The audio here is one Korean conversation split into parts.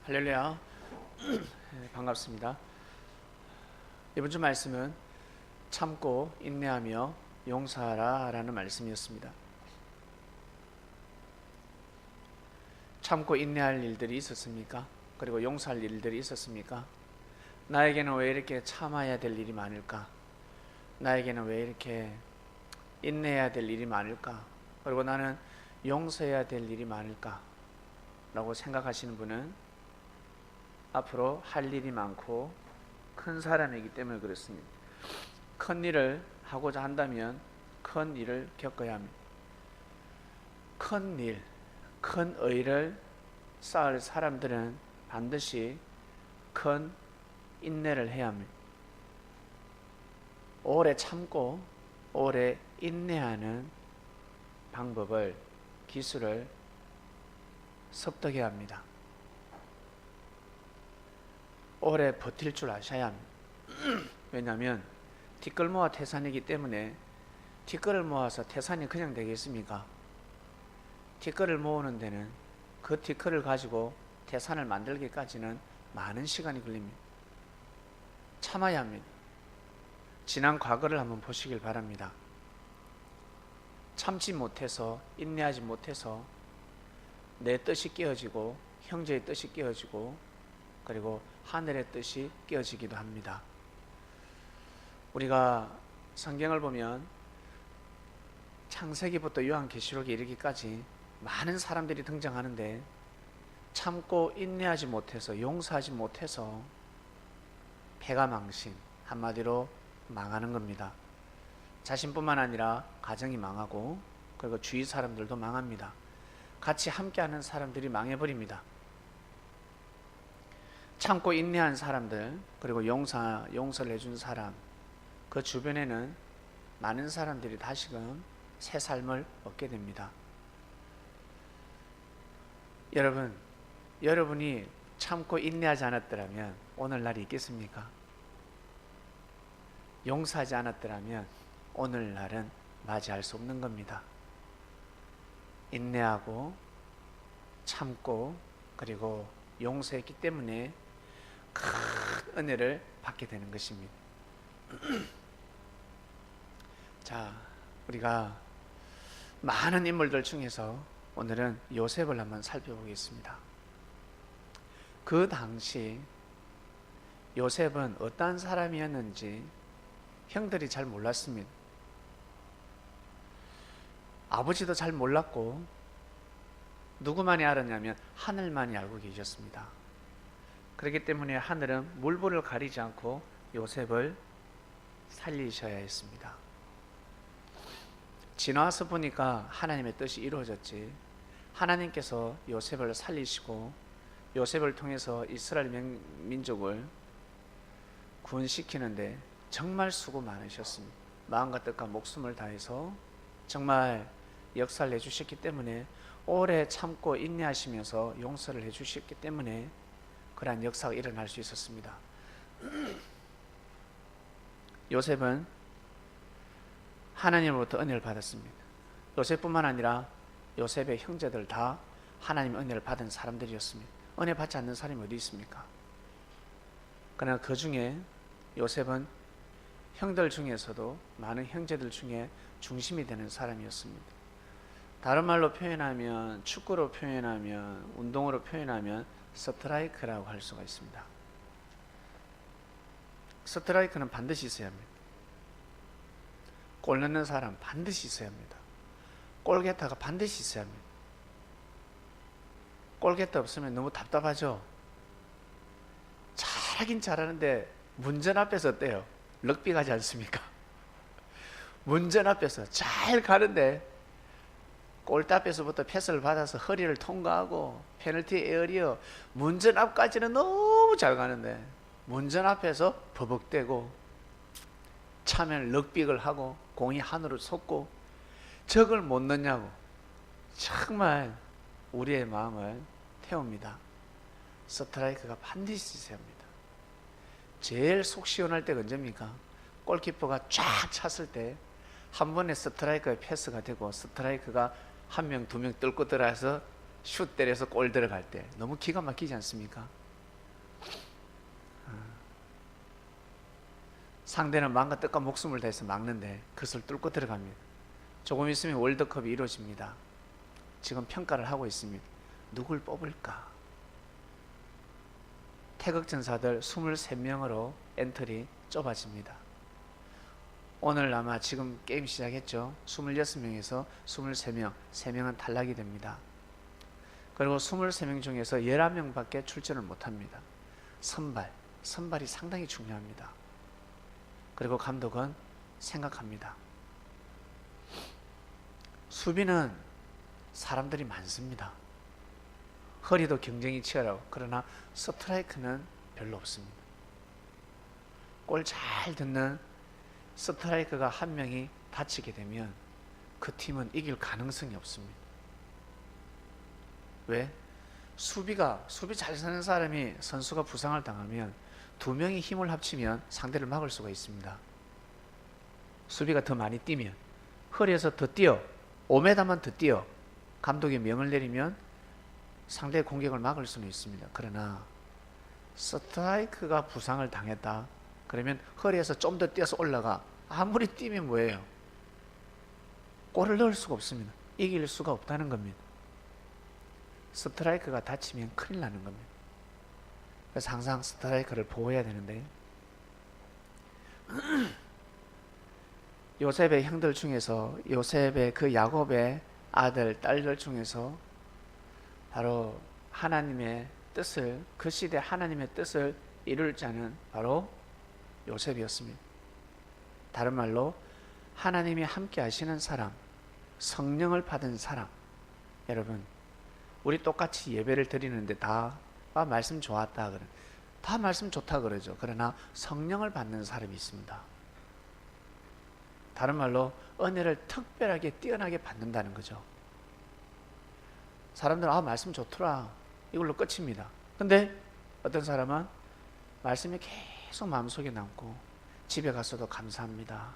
할렐루야. 네, 반갑습니다. 이번 주 말씀은 참고 인내하며 용서하라 라는 말씀이었습니다. 참고 인내할 일들이 있었습니까? 그리고 용서할 일들이 있었습니까? 나에게는 왜 이렇게 참아야 될 일이 많을까? 나에게는 왜 이렇게 인내해야 될 일이 많을까? 그리고 나는 용서해야 될 일이 많을까? 라고 생각하시는 분은 앞으로 할 일이 많고 큰 사람이기 때문에 그렇습니다. 큰 일을 하고자 한다면 큰 일을 겪어야 합니다. 큰 일, 큰 의를 쌓을 사람들은 반드시 큰 인내를 해야 합니다. 오래 참고 오래 인내하는 방법을, 기술을 습득해야 합니다. 오래 버틸 줄 아셔야 합니다. 왜냐하면 티끌 모아 태산이기 때문에 티끌을 모아서 태산이 그냥 되겠습니까? 티끌을 모으는 데는 그 티끌을 가지고 태산을 만들기까지는 많은 시간이 걸립니다. 참아야 합니다. 지난 과거를 한번 보시길 바랍니다. 참지 못해서, 인내하지 못해서 내 뜻이 깨어지고 형제의 뜻이 깨어지고 그리고 하늘의 뜻이 깨어지기도 합니다. 우리가 성경을 보면 창세기부터 요한계시록에 이르기까지 많은 사람들이 등장하는데 참고 인내하지 못해서, 용서하지 못해서 패가망신, 한마디로 망하는 겁니다. 자신뿐만 아니라 가정이 망하고 그리고 주위 사람들도 망합니다. 같이 함께하는 사람들이 망해버립니다. 참고 인내한 사람들, 그리고 용서를 해준 사람, 그 주변에는 많은 사람들이 다시금 새 삶을 얻게 됩니다. 여러분이 참고 인내하지 않았더라면 오늘날이 있겠습니까? 용서하지 않았더라면 오늘날은 맞이할 수 없는 겁니다. 인내하고 참고 그리고 용서했기 때문에 큰 은혜를 받게 되는 것입니다. 자, 우리가 많은 인물들 중에서 오늘은 요셉을 한번 살펴보겠습니다. 그 당시 요셉은 어떠한 사람이었는지 형들이 잘 몰랐습니다. 아버지도 잘 몰랐고 누구만이 알았냐면 하늘만이 알고 계셨습니다. 그렇기 때문에 하늘은 물불을 가리지 않고 요셉을 살리셔야 했습니다. 지나와서 보니까 하나님의 뜻이 이루어졌지. 하나님께서 요셉을 살리시고 요셉을 통해서 이스라엘 민족을 구원시키는데 정말 수고 많으셨습니다. 마음과 뜻과 목숨을 다해서 정말 역사를 해주셨기 때문에, 오래 참고 인내하시면서 용서를 해주셨기 때문에 그러한 역사가 일어날 수 있었습니다. 요셉은 하나님으로부터 은혜를 받았습니다. 요셉뿐만 아니라 요셉의 형제들 다 하나님의 은혜를 받은 사람들이었습니다. 은혜 받지 않는 사람이 어디 있습니까? 그러나 그 중에 요셉은 형들 중에서도 많은 형제들 중에 중심이 되는 사람이었습니다. 다른 말로 표현하면, 축구로 표현하면, 운동으로 표현하면 스트라이크라고 할 수가 있습니다. 스트라이크는 반드시 있어야 합니다. 골 넣는 사람 반드시 있어야 합니다. 골게터가 반드시 있어야 합니다. 골게터 없으면 너무 답답하죠? 잘하긴 잘하는데 문전 앞에서 어때요? 럭비 가지 않습니까? 문전 앞에서 잘 가는데 골대 앞에서부터 패스를 받아서 허리를 통과하고 페널티 에어리어, 문전 앞까지는 너무 잘 가는데 문전 앞에서 버벅대고 차면 럭빅을 하고 공이 하늘을 솟고 저걸 못 넣냐고 정말 우리의 마음을 태웁니다. 스트라이크가 반드시 있어야 합니다. 제일 속 시원할 때가 언제입니까? 골키퍼가 쫙 찼을 때 한 번에 스트라이크의 패스가 되고 스트라이크가 한 명, 두 명 뚫고 들어와서 슛 때려서 골 들어갈 때 너무 기가 막히지 않습니까? 상대는 마음과 뜻과 목숨을 다해서 막는데 그것을 뚫고 들어갑니다. 조금 있으면 월드컵이 이루어집니다. 지금 평가를 하고 있습니다. 누굴 뽑을까? 태극전사들 23명으로 엔트리 좁아집니다. 오늘 아마 지금 게임 시작했죠. 26명에서 23명, 3명은 탈락이 됩니다. 그리고 23명 중에서 11명밖에 출전을 못합니다. 선발이 상당히 중요합니다. 그리고 감독은 생각합니다. 수비는 사람들이 많습니다. 허리도 경쟁이 치열하고, 그러나 스트라이크는 별로 없습니다. 골 잘 듣는 스트라이커가 한 명이 다치게 되면 그 팀은 이길 가능성이 없습니다. 왜? 수비 잘 사는 사람이, 선수가 부상을 당하면 두 명이 힘을 합치면 상대를 막을 수가 있습니다. 수비가 더 많이 뛰면, 허리에서 더 뛰어 5m만 더 뛰어 감독이 명을 내리면 상대의 공격을 막을 수는 있습니다. 그러나 스트라이크가 부상을 당했다 그러면 허리에서 좀 더 뛰어서 올라가, 아무리 뛰면 뭐예요? 골을 넣을 수가 없습니다. 이길 수가 없다는 겁니다. 스트라이크가 다치면 큰일 나는 겁니다. 그래서 항상 스트라이커를 보호해야 되는데, 요셉의 형들 중에서, 요셉의 그 야곱의 아들, 딸들 중에서 바로 하나님의 뜻을, 그 시대 하나님의 뜻을 이룰 자는 바로 요셉이었습니다. 다른 말로 하나님이 함께 하시는 사람, 성령을 받은 사람. 여러분, 우리 똑같이 예배를 드리는데 다 말씀 좋았다 그래, 다 말씀 좋다 그러죠. 그러나 성령을 받는 사람이 있습니다. 다른 말로 은혜를 특별하게 뛰어나게 받는다는 거죠. 사람들은 말씀 좋더라, 이걸로 끝입니다. 근데 어떤 사람은 말씀이 계속 마음속에 남고 집에 가서도 감사합니다,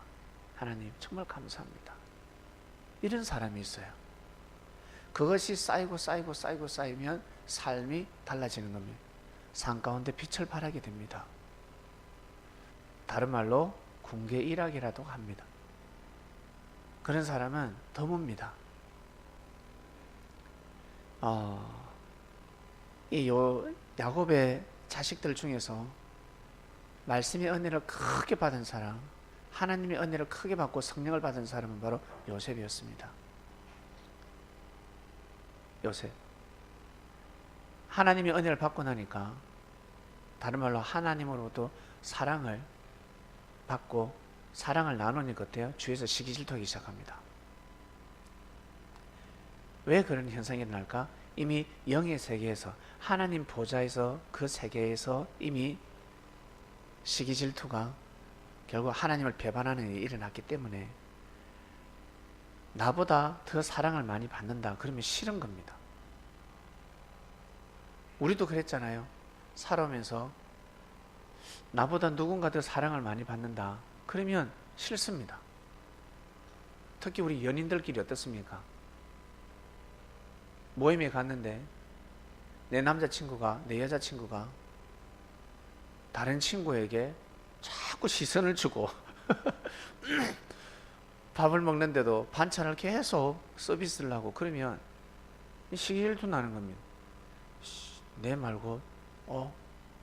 하나님 정말 감사합니다, 이런 사람이 있어요. 그것이 쌓이면 삶이 달라지는 겁니다. 산 가운데 빛을 발하게 됩니다. 다른 말로 궁계 일학이라도 합니다. 그런 사람은 드뭅니다. 야곱의 자식들 중에서 말씀의 은혜를 크게 받은 사람, 하나님의 은혜를 크게 받고 성령을 받은 사람은 바로 요셉이었습니다. 요셉, 하나님의 은혜를 받고 나니까, 다른 말로 하나님으로부터 사랑을 받고 사랑을 나누니까 어때요? 주위에서 시기 질투하기 시작합니다. 왜 그런 현상이 일어날까? 이미 영의 세계에서, 하나님 보좌에서, 그 세계에서 이미 시기 질투가 결국 하나님을 배반하는 일이 일어났기 때문에 나보다 더 사랑을 많이 받는다 그러면 싫은 겁니다. 우리도 그랬잖아요. 살아오면서 나보다 누군가 더 사랑을 많이 받는다 그러면 싫습니다. 특히 우리 연인들끼리 어떻습니까? 모임에 갔는데 내 남자친구가, 내 여자친구가 다른 친구에게 자꾸 시선을 주고 밥을 먹는데도 반찬을 계속 서비스를 하고 그러면 시기질투 나는 겁니다. 내 말고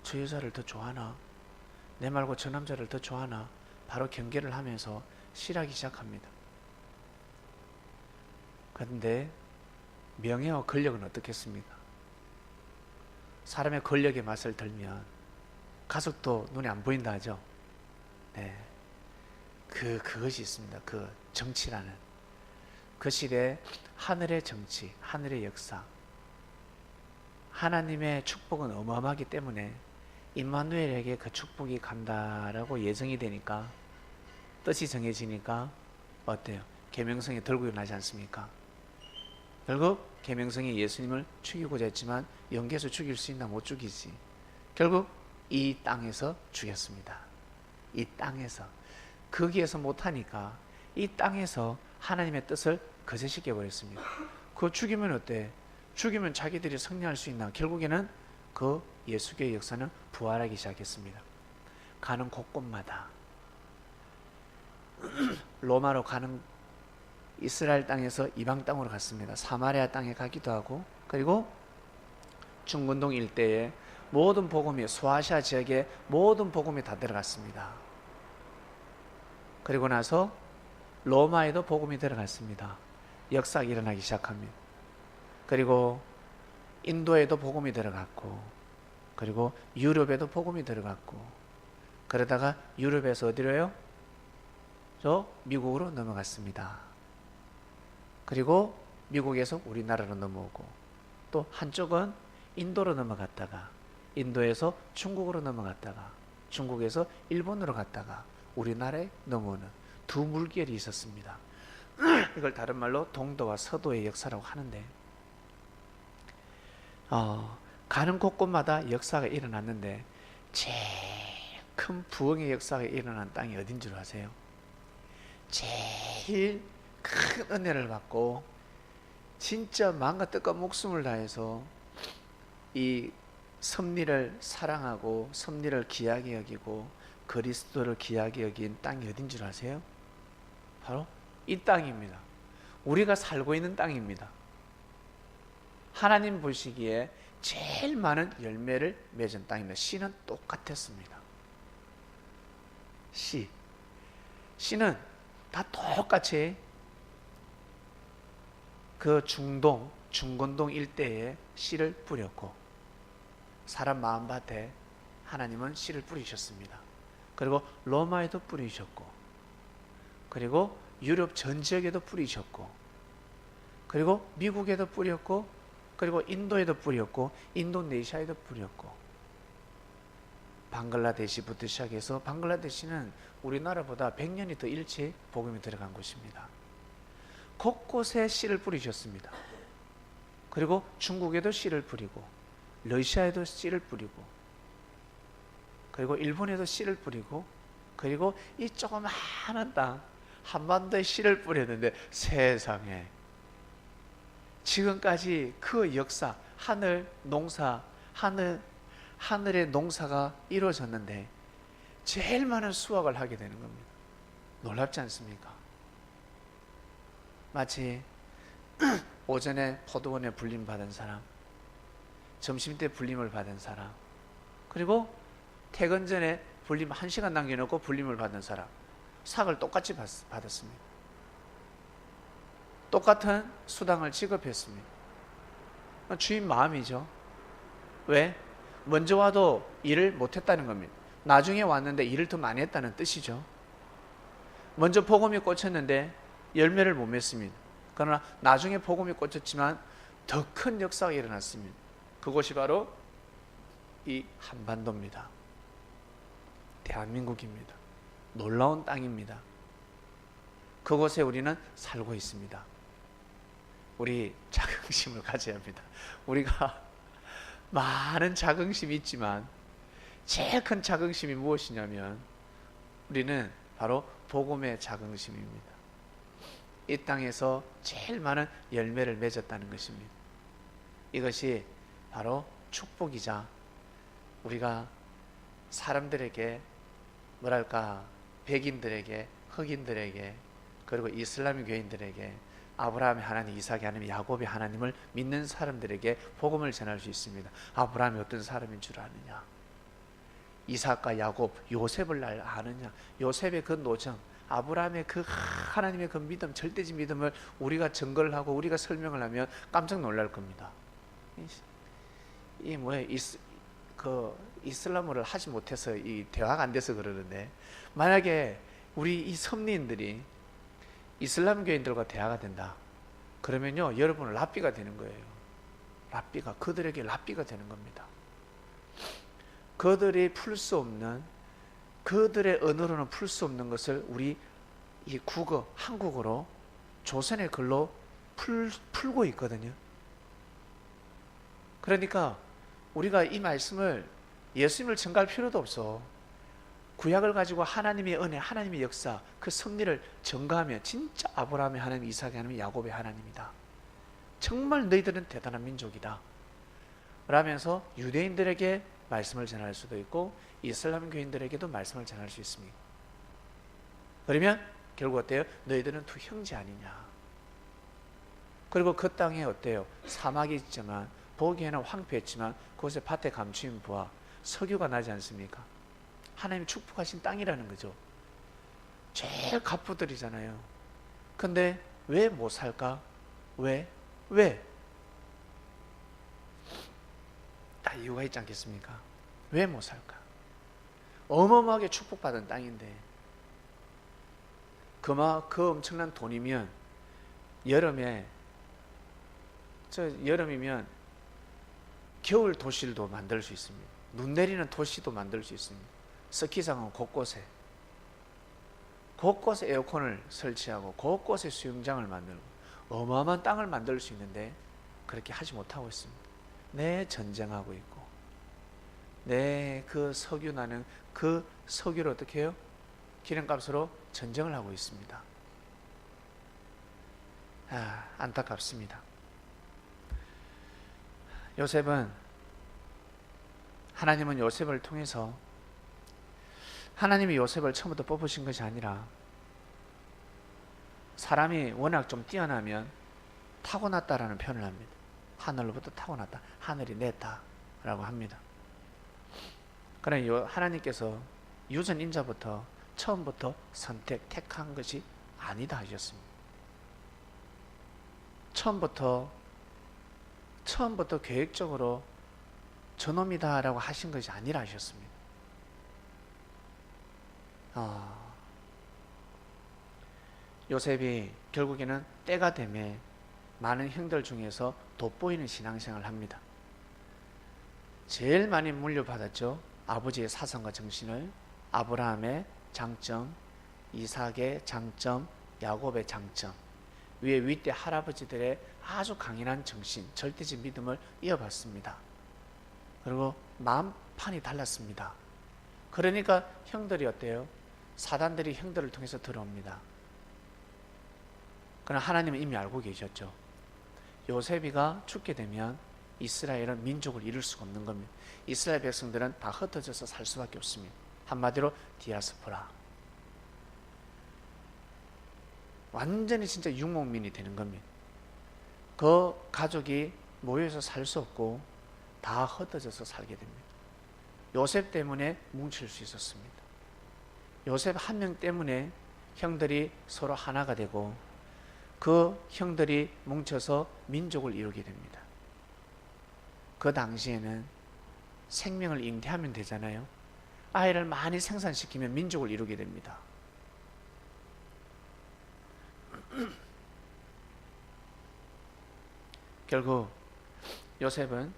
저 여자를 더 좋아하나, 내 말고 저 남자를 더 좋아하나, 바로 경계를 하면서 싫어하기 시작합니다. 그런데 명예와 권력은 어떻겠습니까? 사람의 권력의 맛을 들면 가족도 눈에 안 보인다 하죠. 네, 그것이 있습니다. 그 정치라는, 그 시대 하늘의 정치, 하늘의 역사, 하나님의 축복은 어마어마하기 때문에 임마누엘에게 그 축복이 간다라고 예정이 되니까, 뜻이 정해지니까 어때요? 계명성이 들고 일어나지 않습니까? 결국 계명성이 예수님을 죽이고자 했지만 영계에서 죽일 수 있나? 못 죽이지. 결국 이 땅에서 죽였습니다. 이 땅에서. 거기에서 못하니까 이 땅에서 하나님의 뜻을 거짓시켜 버렸습니다. 그거 죽이면 어때? 죽이면 자기들이 승리할 수 있나? 결국에는 그 예수교의 역사는 부활하기 시작했습니다. 가는 곳곳마다 로마로 가는, 이스라엘 땅에서 이방 땅으로 갔습니다. 사마리아 땅에 가기도 하고, 그리고 중근동 일대에 모든 복음이, 소아시아 지역에 모든 복음이 다 들어갔습니다. 그리고 나서 로마에도 복음이 들어갔습니다. 역사가 일어나기 시작합니다. 그리고 인도에도 복음이 들어갔고, 그리고 유럽에도 복음이 들어갔고, 그러다가 유럽에서 어디로요? 저 미국으로 넘어갔습니다. 그리고 미국에서 우리나라로 넘어오고, 또 한쪽은 인도로 넘어갔다가, 인도에서 중국으로 넘어갔다가, 중국에서 일본으로 갔다가 우리나라에 넘어오는 두 물결이 있었습니다. 이걸 다른 말로 동도와 서도의 역사라고 하는데, 가는 곳곳마다 역사가 일어났는데 제일 큰 부흥의 역사가 일어난 땅이 어딘 줄 아세요? 제일 큰 은혜를 받고 진짜 마음과 뜻과 목숨을 다해서 이 섭리를 사랑하고 섭리를 귀하게 여기고 그리스도를 귀하게 여긴 땅이 어딘 줄 아세요? 바로 이 땅입니다. 우리가 살고 있는 땅입니다. 하나님 보시기에 제일 많은 열매를 맺은 땅입니다. 씨는 똑같았습니다. 씨는 다 똑같이 그 중건동 일대에 씨를 뿌렸고, 사람 마음밭에 하나님은 씨를 뿌리셨습니다. 그리고 로마에도 뿌리셨고, 그리고 유럽 전 지역에도 뿌리셨고, 그리고 미국에도 뿌렸고, 그리고 인도에도 뿌렸고, 인도네시아에도 뿌렸고, 방글라데시부터 시작해서, 방글라데시는 우리나라보다 100년이 더 일찍 복음이 들어간 곳입니다. 곳곳에 씨를 뿌리셨습니다. 그리고 중국에도 씨를 뿌리고, 러시아에도 씨를 뿌리고, 그리고 일본에도 씨를 뿌리고, 그리고 이 조그마한 땅 한반도에 씨를 뿌렸는데, 세상에 지금까지 그 역사, 하늘의 농사가 이루어졌는데 제일 많은 수확을 하게 되는 겁니다. 놀랍지 않습니까? 마치 오전에 포도원에 불림 받은 사람, 점심때 불림을 받은 사람, 그리고 퇴근 전에 불림 1시간 남겨놓고 불림을 받은 사람, 삭을 똑같이 받았습니다. 똑같은 수당을 지급했습니다. 주인 마음이죠. 왜? 먼저 와도 일을 못했다는 겁니다. 나중에 왔는데 일을 더 많이 했다는 뜻이죠. 먼저 복음이 꽂혔는데 열매를 못 맺습니다. 그러나 나중에 복음이 꽂혔지만 더 큰 역사가 일어났습니다. 그곳이 바로 이 한반도입니다. 대한민국입니다. 놀라운 땅입니다. 그곳에 우리는 살고 있습니다. 우리 자긍심을 가져야 합니다. 우리가 많은 자긍심이 있지만 제일 큰 자긍심이 무엇이냐면, 우리는 바로 복음의 자긍심입니다. 이 땅에서 제일 많은 열매를 맺었다는 것입니다. 이것이 바로 축복이자 우리가 사람들에게, 뭐랄까, 백인들에게, 흑인들에게, 그리고 이슬람 교인들에게 아브라함의 하나님, 이삭의 하나님, 야곱의 하나님을 믿는 사람들에게 복음을 전할 수 있습니다. 아브라함이 어떤 사람인 줄 아느냐? 이삭과 야곱, 요셉을 아느냐? 요셉의 그 노정, 아브라함의 그 하나님의 그 믿음, 절대적 믿음을 우리가 증거를 하고 우리가 설명을 하면 깜짝 놀랄 겁니다. 이 뭐예요? 이슬람어를 하지 못해서 이 대화가 안 돼서 그러는데, 만약에 우리 이 섭리인들이 이슬람교인들과 대화가 된다 그러면요, 여러분은 랍비가 되는 거예요. 그들에게 랍비가 되는 겁니다. 그들이 풀 수 없는, 그들의 언어로는 풀 수 없는 것을 우리 이 국어, 한국어로, 조선의 글로 풀고 있거든요. 그러니까 우리가 이 말씀을, 예수님을 증거할 필요도 없어. 구약을 가지고 하나님의 은혜, 하나님의 역사, 그 섭리를 증거하면 진짜 아브라함의 하나님, 이삭의 하나님, 야곱의 하나님이다. 정말 너희들은 대단한 민족이다 라면서 유대인들에게 말씀을 전할 수도 있고 이슬람 교인들에게도 말씀을 전할 수 있습니다. 그러면 결국 어때요? 너희들은 두 형제 아니냐. 그리고 그 땅에 어때요? 사막이 있지만 보기에는 황폐했지만 그곳에 밭에 감추인 부와 석유가 나지 않습니까? 하나님 축복하신 땅이라는 거죠. 제일 갑부들이잖아요. 근데 왜 못 살까? 왜? 다 이유가 있지 않겠습니까? 왜 못 살까? 어마어마하게 축복받은 땅인데 그 엄청난 돈이면 여름이면 겨울 도시도 만들 수 있습니다. 눈 내리는 도시도 만들 수 있습니다. 스키장은 곳곳에 에어컨을 설치하고 곳곳에 수영장을 만들고 어마어마한 땅을 만들 수 있는데 그렇게 하지 못하고 있습니다. 전쟁하고 있고 그 석유 나는 그 석유를 어떻게 해요? 기름값으로 전쟁을 하고 있습니다. 안타깝습니다. 하나님은 요셉을 통해서 하나님이 요셉을 처음부터 뽑으신 것이 아니라 사람이 워낙 좀 뛰어나면 타고났다라는 표현을 합니다. 하늘로부터 타고났다. 하늘이 냈다 라고 합니다. 그러나 하나님께서 유전 인자부터 처음부터 택한 것이 아니다 하셨습니다. 처음부터 계획적으로 저놈이다 라고 하신 것이 아니라 하셨습니다. 요셉이 결국에는 때가 되매 많은 형들 중에서 돋보이는 신앙생활을 합니다. 제일 많이 물려받았죠. 아버지의 사상과 정신을. 아브라함의 장점, 이삭의 장점, 야곱의 장점, 위에 윗대 할아버지들의 아주 강인한 정신, 절대적 믿음을 이어받습니다. 그리고 마음판이 달랐습니다. 그러니까 형들이 어때요? 사단들이 형들을 통해서 들어옵니다. 그러나 하나님은 이미 알고 계셨죠. 요셉이가 죽게 되면 이스라엘은 민족을 이룰 수가 없는 겁니다. 이스라엘 백성들은 다 흩어져서 살 수밖에 없습니다. 한마디로 디아스포라. 완전히 진짜 유목민이 되는 겁니다. 그 가족이 모여서 살 수 없고 다 흩어져서 살게 됩니다. 요셉 때문에 뭉칠 수 있었습니다. 요셉 한 명 때문에 형들이 서로 하나가 되고 그 형들이 뭉쳐서 민족을 이루게 됩니다. 그 당시에는 생명을 잉태하면 되잖아요. 아이를 많이 생산시키면 민족을 이루게 됩니다. 결국 요셉은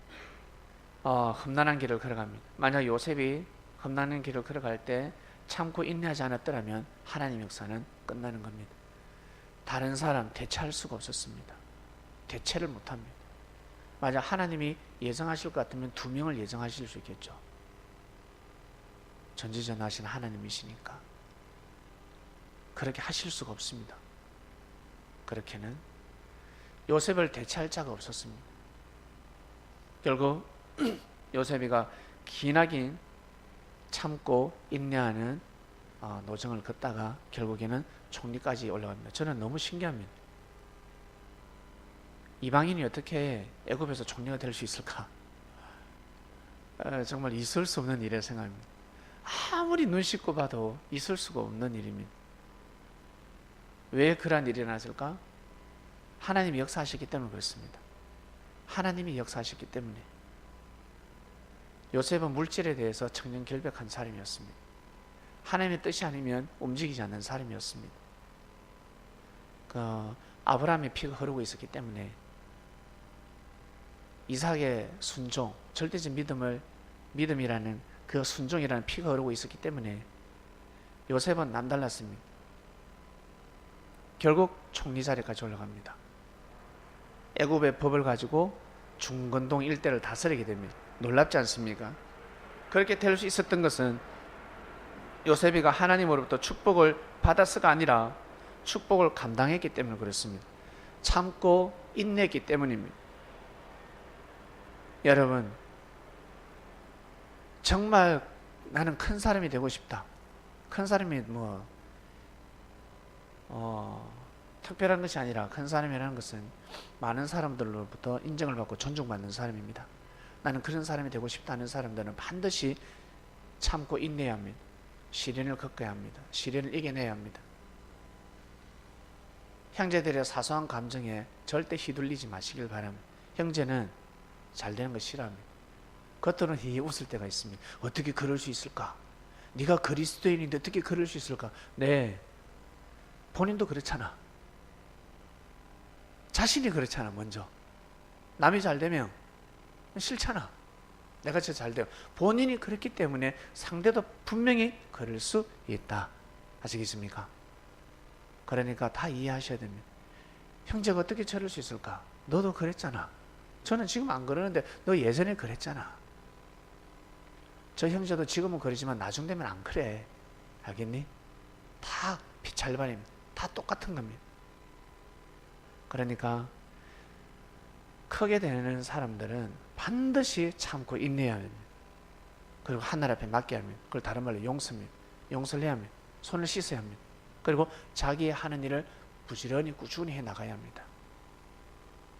험난한 길을 걸어갑니다. 만약 요셉이 험난한 길을 걸어갈 때 참고 인내하지 않았더라면 하나님 역사는 끝나는 겁니다. 다른 사람 대체할 수가 없었습니다. 대체를 못합니다. 만약 하나님이 예정하실 것 같으면 2명을 예정하실 수 있겠죠. 전지전능하신 하나님이시니까 그렇게 하실 수가 없습니다. 그렇게는 요셉을 대체할 자가 없었습니다. 결국 요셉이가 기나긴 참고 인내하는 노정을 걷다가 결국에는 총리까지 올라갑니다. 저는 너무 신기합니다. 이방인이 어떻게 애굽에서 총리가 될 수 있을까? 정말 있을 수 없는 일이라 생각합니다. 아무리 눈 씻고 봐도 있을 수가 없는 일입니다. 왜 그러한 일이 일어났을까? 하나님이 역사하셨기 때문에 그렇습니다. 하나님이 역사하셨기 때문에. 요셉은 물질에 대해서 청렴결백한 사람이었습니다. 하나님의 뜻이 아니면 움직이지 않는 사람이었습니다. 아브라함의 피가 흐르고 있었기 때문에 이삭의 순종, 절대적 믿음이라는 그 순종이라는 피가 흐르고 있었기 때문에 요셉은 남달랐습니다. 결국 총리 자리까지 올라갑니다. 애굽의 법을 가지고 중건동 일대를 다스리게 됩니다. 놀랍지 않습니까? 그렇게 될 수 있었던 것은 요셉이가 하나님으로부터 축복을 받았어가 아니라 축복을 감당했기 때문에 그렇습니다. 참고 인내했기 때문입니다. 여러분, 정말 나는 큰 사람이 되고 싶다. 큰 사람이 특별한 것이 아니라 큰 사람이라는 것은 많은 사람들로부터 인정을 받고 존중받는 사람입니다. 나는 그런 사람이 되고 싶다 하는 사람들은 반드시 참고 인내해야 합니다. 시련을 겪어야 합니다. 시련을 이겨내야 합니다. 형제들의 사소한 감정에 절대 휘둘리지 마시길 바랍니다. 형제는 잘 되는 거 싫어합니다. 겉으로는 히히 웃을 때가 있습니다. 어떻게 그럴 수 있을까? 네가 그리스도인인데 어떻게 그럴 수 있을까? 네, 본인도 그렇잖아. 자신이 그렇잖아. 먼저 남이 잘 되면 싫잖아. 내가 진짜 잘 돼요. 본인이 그렇기 때문에 상대도 분명히 그럴 수 있다. 아시겠습니까? 그러니까 다 이해하셔야 됩니다. 형제가 어떻게 저럴 수 있을까? 너도 그랬잖아. 저는 지금 안 그러는데 너 예전에 그랬잖아. 저 형제도 지금은 그러지만 나중 되면 안 그래. 알겠니? 다 피찰반입니다. 다 똑같은 겁니다. 그러니까 크게 되는 사람들은 반드시 참고 인내해야 합니다. 그리고 하늘 앞에 맡겨야 합니다. 그걸 다른 말로 용서입니다. 용서를 해야 합니다. 손을 씻어야 합니다. 그리고 자기 하는 일을 부지런히 꾸준히 해 나가야 합니다.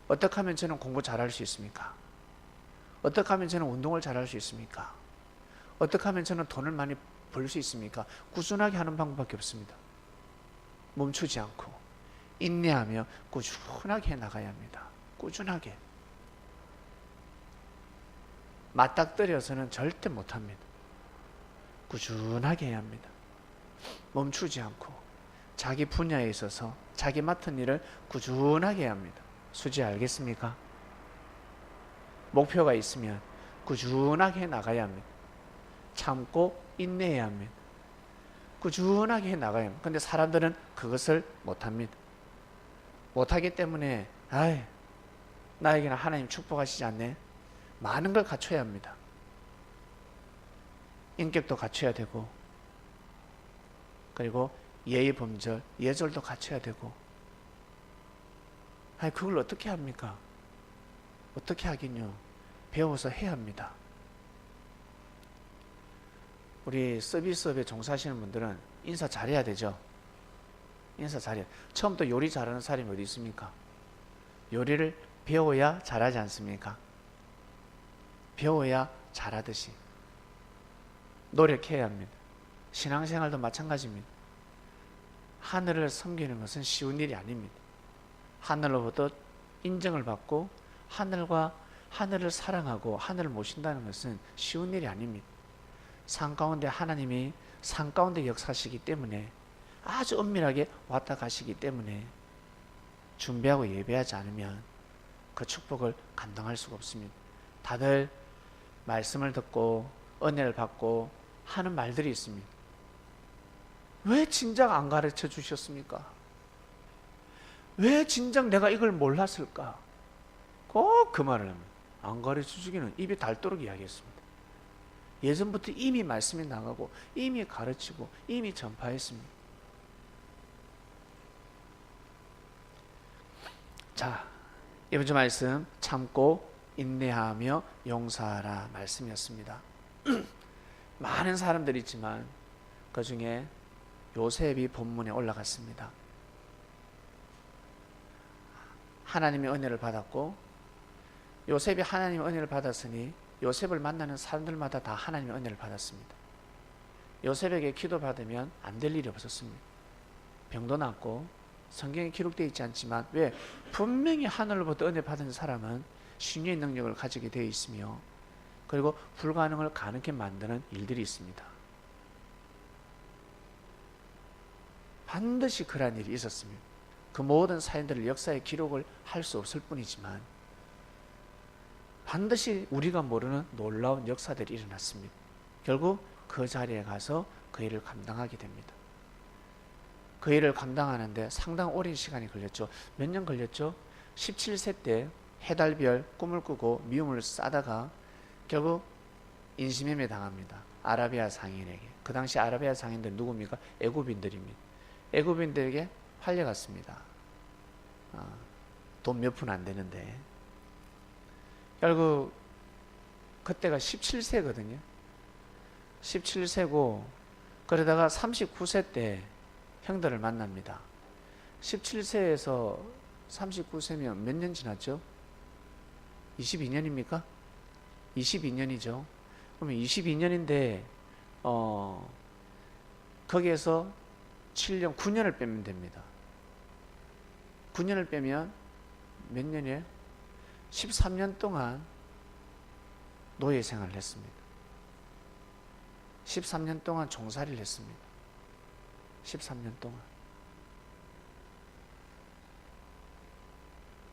어떻게 하면 저는 공부 잘할 수 있습니까? 어떻게 하면 저는 운동을 잘할 수 있습니까? 어떻게 하면 저는 돈을 많이 벌 수 있습니까? 꾸준하게 하는 방법밖에 없습니다. 멈추지 않고 인내하며 꾸준하게 해 나가야 합니다. 꾸준하게. 맞닥뜨려서는 절대 못합니다. 꾸준하게 해야 합니다. 멈추지 않고 자기 분야에 있어서 자기 맡은 일을 꾸준하게 해야 합니다. 수지 알겠습니까? 목표가 있으면 꾸준하게 해 나가야 합니다. 참고 인내해야 합니다. 꾸준하게 해 나가야 합니다. 근데 사람들은 그것을 못합니다. 못하기 때문에 나에게는 하나님 축복하시지 않네. 많은 걸 갖춰야 합니다. 인격도 갖춰야 되고, 그리고 예의 범절, 예절도 갖춰야 되고. 그걸 어떻게 합니까? 어떻게 하긴요. 배워서 해야 합니다. 우리 서비스업에 종사하시는 분들은 인사 잘해야 되죠. 인사 잘해야. 처음부터 요리 잘하는 사람이 어디 있습니까? 요리를 배워야 잘하지 않습니까? 배워야 잘하듯이 노력해야 합니다. 신앙생활도 마찬가지입니다. 하늘을 섬기는 것은 쉬운 일이 아닙니다. 하늘로부터 인정을 받고 하늘을 사랑하고 하늘을 모신다는 것은 쉬운 일이 아닙니다. 산 가운데 하나님이 산 가운데 역사하시기 때문에 아주 은밀하게 왔다 가시기 때문에 준비하고 예배하지 않으면 그 축복을 감당할 수가 없습니다. 다들 말씀을 듣고 은혜를 받고 하는 말들이 있습니다. 왜 진작 안 가르쳐 주셨습니까? 왜 진작 내가 이걸 몰랐을까? 꼭 그 말을 합니다. 안 가르쳐 주기는 입이 닳도록 이야기했습니다. 예전부터 이미 말씀이 나가고 이미 가르치고 이미 전파했습니다. 자, 이번 주 말씀 참고 인내하며 용서하라 말씀이었습니다. 많은 사람들이 있지만 그 중에 요셉이 본문에 올라갔습니다. 하나님의 은혜를 받았고 요셉이 하나님의 은혜를 받았으니 요셉을 만나는 사람들마다 다 하나님의 은혜를 받았습니다. 요셉에게 기도받으면 안 될 일이 없었습니다. 병도 낫고 성경에 기록되어 있지 않지만 왜? 분명히 하늘로부터 은혜 받은 사람은 신유의 능력을 가지게 되어 있으며 그리고 불가능을 가능하게 만드는 일들이 있습니다. 반드시 그러한 일이 있었습니다. 그 모든 사인들을 역사의 기록을 할 수 없을 뿐이지만 반드시 우리가 모르는 놀라운 역사들이 일어났습니다. 결국 그 자리에 가서 그 일을 감당하게 됩니다. 그 일을 감당하는데 상당히 오랜 시간이 걸렸죠. 몇 년 걸렸죠? 17세 때 해달별 꿈을 꾸고 미움을 싸다가 결국 인신매매 당합니다. 아라비아 상인에게. 그 당시 아라비아 상인들 누굽니까? 애굽인들입니다. 애굽인들에게 팔려갔습니다. 돈 몇 푼 안 되는데. 결국 그때가 17세거든요. 17세고 그러다가 39세 때 형들을 만납니다. 17세에서 39세면 몇 년 지났죠? 22년입니까? 22년이죠. 그러면 22년인데 거기에서 7년, 9년을 빼면 됩니다. 9년을 빼면 몇 년이에요? 13년 동안 노예 생활을 했습니다. 13년 동안 종살이를 했습니다. 13년 동안.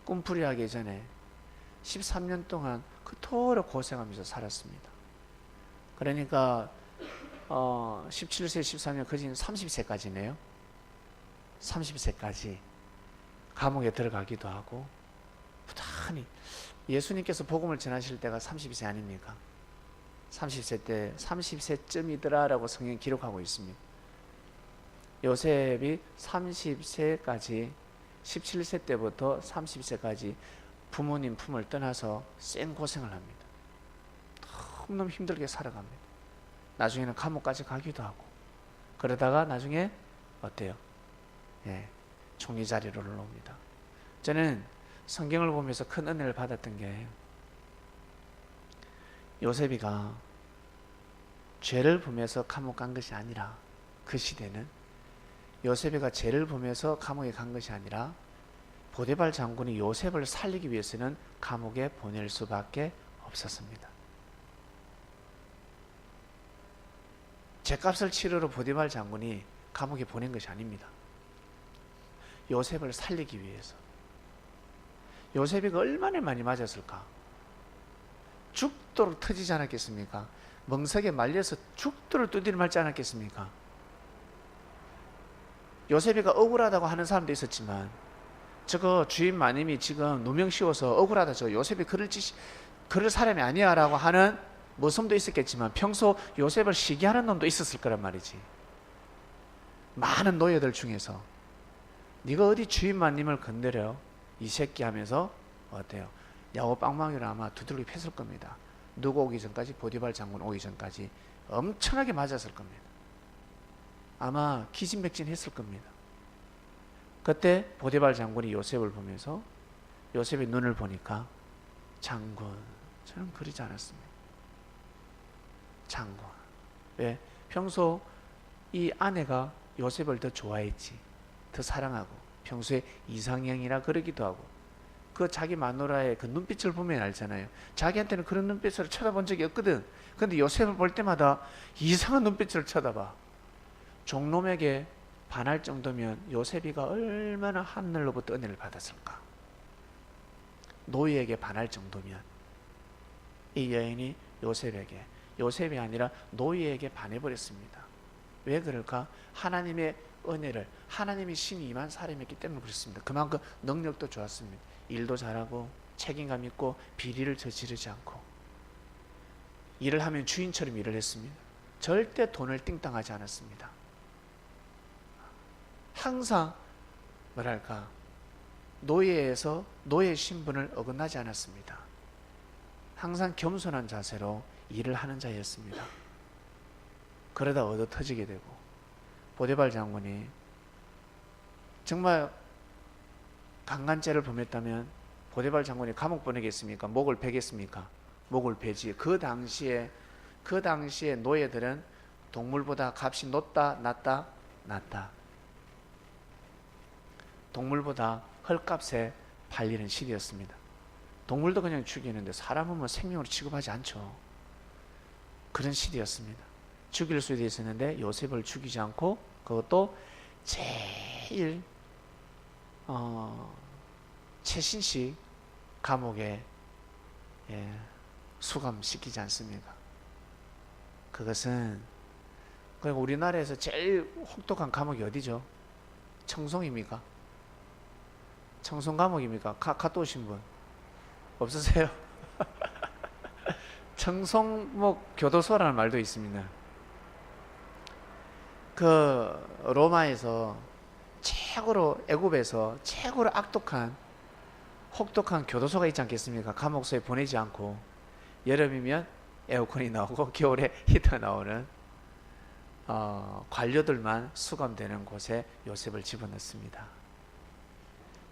꿈풀이 하기 전에 13년 동안 그토록 고생하면서 살았습니다. 그러니까 17세, 14년, 거진 30세까지네요. 30세까지 감옥에 들어가기도 하고 부단히 예수님께서 복음을 전하실 때가 30세 아닙니까? 30세 때 30세쯤이더라 라고 성경이 기록하고 있습니다. 요셉이 30세까지 17세 때부터 30세까지 부모님 품을 떠나서 생고생을 합니다. 너무너무 힘들게 살아갑니다. 나중에는 감옥까지 가기도 하고 그러다가 나중에 어때요? 예, 총리 자리로 올라옵니다. 저는 성경을 보면서 큰 은혜를 받았던 게 요셉이가 죄를 범해서 감옥 간 것이 아니라 그 시대는 요셉이가 죄를 범해서 감옥에 간 것이 아니라 보디발 장군이 요셉을 살리기 위해서는 감옥에 보낼 수밖에 없었습니다. 죄값을 치르러 보디발 장군이 감옥에 보낸 것이 아닙니다. 요셉을 살리기 위해서. 요셉이가 얼마나 많이 맞았을까? 죽도록 터지지 않았겠습니까? 멍석에 말려서 죽도록 두드려 맞지 않았겠습니까? 요셉이가 억울하다고 하는 사람도 있었지만 저거 주인 마님이 지금 누명 씌워서 억울하다, 저 요셉이 그럴 사람이 아니야 라고 하는 모습도 있었겠지만 평소 요셉을 시기하는 놈도 있었을 거란 말이지. 많은 노예들 중에서 네가 어디 주인 마님을 건드려 이 새끼 하면서 어때요? 야호 빵망이로 아마 두들겨 팼을 겁니다. 누구 오기 전까지, 보디발 장군 오기 전까지 엄청나게 맞았을 겁니다. 아마 기진맥진 했을 겁니다. 그때 보디발 장군이 요셉을 보면서 요셉의 눈을 보니까 장군, 저는 그러지 않았습니다. 장군. 왜? 평소 이 아내가 요셉을 더 좋아했지, 더 사랑하고 평소에 이상형이라 그러기도 하고 그 자기 마누라의 그 눈빛을 보면 알잖아요. 자기한테는 그런 눈빛으로 쳐다본 적이 없거든. 근데 요셉을 볼 때마다 이상한 눈빛을 쳐다봐. 종놈에게 반할 정도면 요셉이가 얼마나 하늘로부터 은혜를 받았을까. 노예에게 반할 정도면 이 여인이 요셉이 아니라 노예에게 반해버렸습니다. 왜 그럴까? 하나님의 은혜를, 하나님의 신이 임한 사람이었기 때문에 그렇습니다. 그만큼 능력도 좋았습니다. 일도 잘하고 책임감 있고 비리를 저지르지 않고 일을 하면 주인처럼 일을 했습니다. 절대 돈을 띵땅하지 않았습니다. 항상 뭐랄까, 노예에서 노예 신분을 어긋나지 않았습니다. 항상 겸손한 자세로 일을 하는 자였습니다. 그러다 얻어 터지게 되고 보디발 장군이 정말 강간죄를 범했다면 보디발 장군이 감옥 보내겠습니까? 목을 베겠습니까? 목을 베지. 그 당시에 노예들은 동물보다 값이 높다, 낮다. 동물보다 헐값에 팔리는 시대였습니다. 동물도 그냥 죽이는데 사람은 뭐 생명으로 취급하지 않죠. 그런 시대였습니다. 죽일 수도 있었는데 요셉을 죽이지 않고 그것도 제일 최신식 감옥에 수감시키지 않습니까? 그것은 그냥 우리나라에서 제일 혹독한 감옥이 어디죠? 청송입니까? 청송 감옥입니까? 갔다 오신 분 없으세요? 청송목 교도소라는 말도 있습니다. 그 로마에서 최고로, 애굽에서 최고로 악독한 혹독한 교도소가 있지 않겠습니까? 감옥소에 보내지 않고 여름이면 에어컨이 나오고 겨울에 히터 나오는 관료들만 수감되는 곳에 요셉을 집어넣습니다.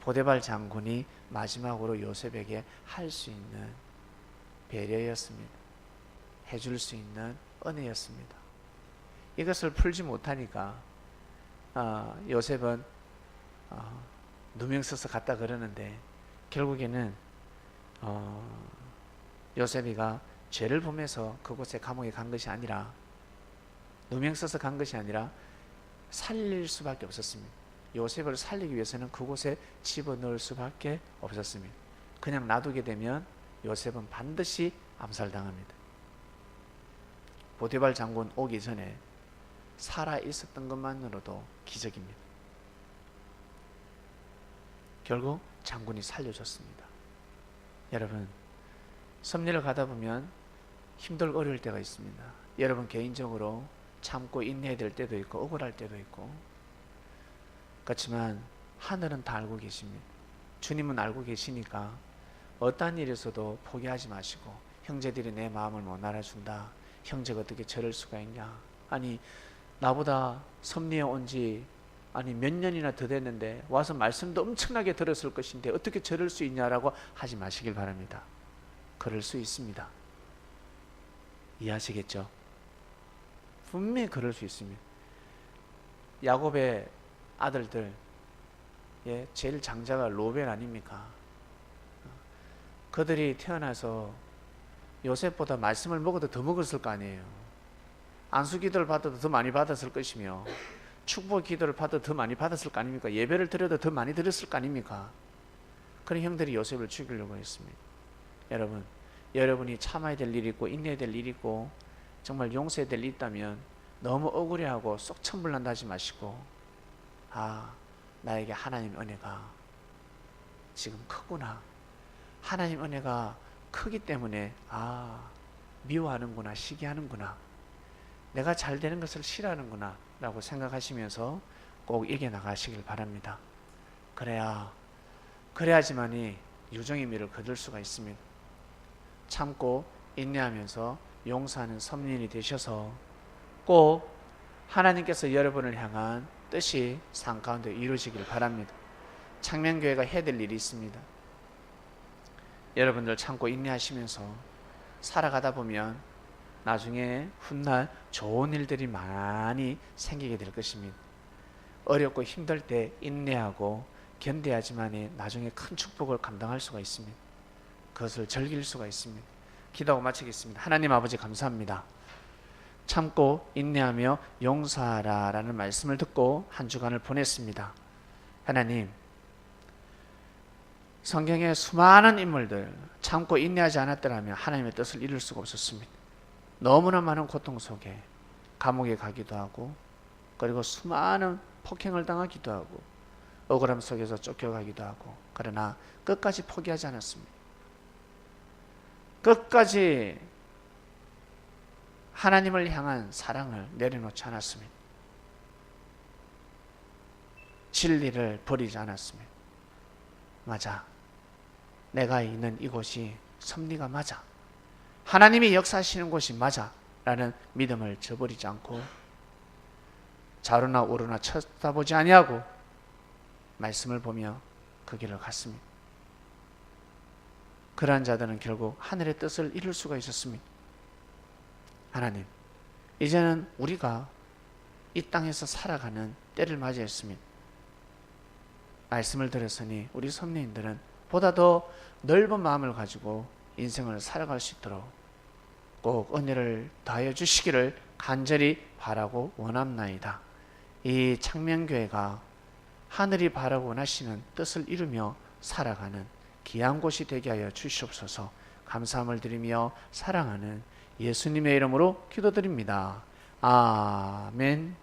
보데발 장군이 마지막으로 요셉에게 할 수 있는 배려였습니다. 해줄 수 있는 은혜였습니다. 이것을 풀지 못하니까 요셉은 누명 써서 갔다 그러는데 결국에는 요셉이가 죄를 범해서 그곳에 감옥에 간 것이 아니라 누명 써서 간 것이 아니라 살릴 수밖에 없었습니다. 요셉을 살리기 위해서는 그곳에 집어넣을 수밖에 없었습니다. 그냥 놔두게 되면 요셉은 반드시 암살당합니다. 보디발 장군 오기 전에 살아 있었던 것만으로도 기적입니다. 결국 장군이 살려줬습니다. 여러분, 섭리를 가다 보면 힘들고 어려울 때가 있습니다. 여러분 개인적으로 참고 인내해야 될 때도 있고 억울할 때도 있고, 그렇지만 하늘은 다 알고 계십니다. 주님은 알고 계시니까 어떠한 일에서도 포기하지 마시고, 형제들이 내 마음을 못 알아준다, 형제가 어떻게 저럴 수가 있냐, 아니 나보다 섭리에 온지 몇 년이나 더 됐는데 와서 말씀도 엄청나게 들었을 것인데 어떻게 저럴 수 있냐라고 하지 마시길 바랍니다. 그럴 수 있습니다. 이해하시겠죠? 분명히 그럴 수 있습니다. 야곱의 아들들, 제일 장자가 로벨 아닙니까? 그들이 태어나서 요셉보다 말씀을 먹어도 더 먹었을 거 아니에요. 안수 기도를 받아도 더 많이 받았을 것이며, 축복 기도를 받아도 더 많이 받았을 거 아닙니까? 예배를 드려도 더 많이 드렸을 거 아닙니까? 그런 형들이 요셉을 죽이려고 했습니다. 여러분, 여러분이 참아야 될 일이 있고 인내해야 될 일이 있고 정말 용서해야 될 일이 있다면 너무 억울해하고 쏙 천불난다 하지 마시고, 나에게 하나님 은혜가 지금 크구나, 하나님 은혜가 크기 때문에 미워하는구나, 시기하는구나, 내가 잘 되는 것을 싫어하는구나 라고 생각하시면서 꼭 이겨나가시길 바랍니다. 그래야지만이 유정의 미를 거둘 수가 있습니다. 참고 인내하면서 용서하는 섭리인이 되셔서 꼭 하나님께서 여러분을 향한 뜻이 삶 가운데 이루어지길 바랍니다. 창명교회가 해야 될 일이 있습니다. 여러분들 참고 인내하시면서 살아가다 보면 나중에 훗날 좋은 일들이 많이 생기게 될 것입니다. 어렵고 힘들 때 인내하고 견뎌야지만이 나중에 큰 축복을 감당할 수가 있습니다. 그것을 즐길 수가 있습니다. 기도하고 마치겠습니다. 하나님 아버지 감사합니다. 참고 인내하며 용서하라 라는 말씀을 듣고 한 주간을 보냈습니다. 하나님, 성경의 수많은 인물들 참고 인내하지 않았더라면 하나님의 뜻을 이룰 수가 없었습니다. 너무나 많은 고통 속에 감옥에 가기도 하고, 그리고 수많은 폭행을 당하기도 하고, 억울함 속에서 쫓겨가기도 하고, 그러나 끝까지 포기하지 않았습니다. 끝까지 하나님을 향한 사랑을 내려놓지 않았습니다. 진리를 버리지 않았습니다. 맞아, 내가 있는 이곳이 섭리가 맞아, 하나님이 역사하시는 곳이 맞아 라는 믿음을 저버리지 않고 좌로나 우로나 쳐다보지 아니하고 말씀을 보며 그 길을 갔습니다. 그러한 자들은 결국 하늘의 뜻을 이룰 수가 있었습니다. 하나님, 이제는 우리가 이 땅에서 살아가는 때를 맞이했습니다. 말씀을 들었으니 우리 섭리인들은 보다 더 넓은 마음을 가지고 인생을 살아갈 수 있도록 꼭 은혜를 다하여 주시기를 간절히 바라고 원합나이다. 이 창명교회가 하늘이 바라고 원하시는 뜻을 이루며 살아가는 귀한 곳이 되게 하여 주시옵소서. 감사함을 드리며 사랑하는 예수님의 이름으로 기도드립니다. 아멘.